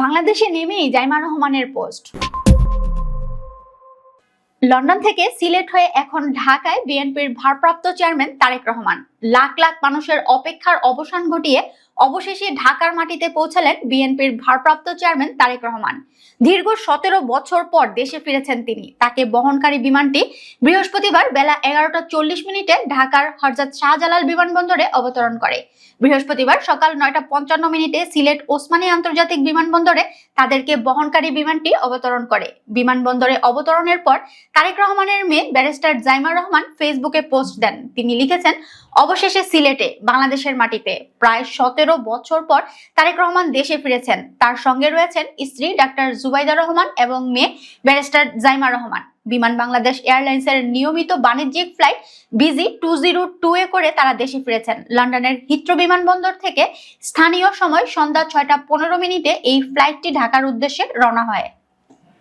বাংলাদেশে নেমেই জাইমা রহমানের পোস্ট। লন্ডন থেকে সিলেট হয়ে এখন ঢাকায় বিএনপির ভারপ্রাপ্ত চেয়ারম্যান তারেক রহমান লাখ লাখ মানুষের অপেক্ষার অবসান ঘটিয়ে অবশেষে ঢাকার মাটিতে পৌঁছালেন বিএনপির ভারপ্রাপ্ত চেয়ারম্যান তারেক রহমান। দীর্ঘ 17 বছর পর দেশে ফিরেছেন তিনি। তাকে বহনকারী বিমানটি বৃহস্পতিবার বেলা 11:40 ঢাকার হযরত শাহজালাল বিমানবন্দরে অবতরণ করে। বৃহস্পতিবার সকাল 9:55 সিলেট ওসমানী আন্তর্জাতিক বিমানবন্দরে তাদেরকে বহনকারী বিমানটি অবতরণ করে। বিমানবন্দরে অবতরণের পর তারেক রহমানের মেয়ে ব্যারিস্টার জাইমা রহমান ফেসবুকে পোস্ট দেন। তিনি লিখেছেন, অবশেষে সিলেটে বাংলাদেশের মাটিতে প্রায় 17 বছর পর তারেক রহমান দেশে ফিরেছেন। তার সঙ্গে রয়েছেন স্ত্রী ডাক্তার জুবাইদা রহমান এবং মেয়ে ব্যারিস্টার জাইমা রহমান। বিমান বাংলাদেশ এয়ারলাইন্সের নিয়মিত বাণিজ্যিক ফ্লাইট BG202 এ করে তারা দেশে ফিরেছেন। লন্ডনের হিথ্রো বিমানবন্দর থেকে স্থানীয় সময় সন্ধ্যা 6:15 এই ফ্লাইটটি ঢাকার উদ্দেশ্যে রওনা হয়।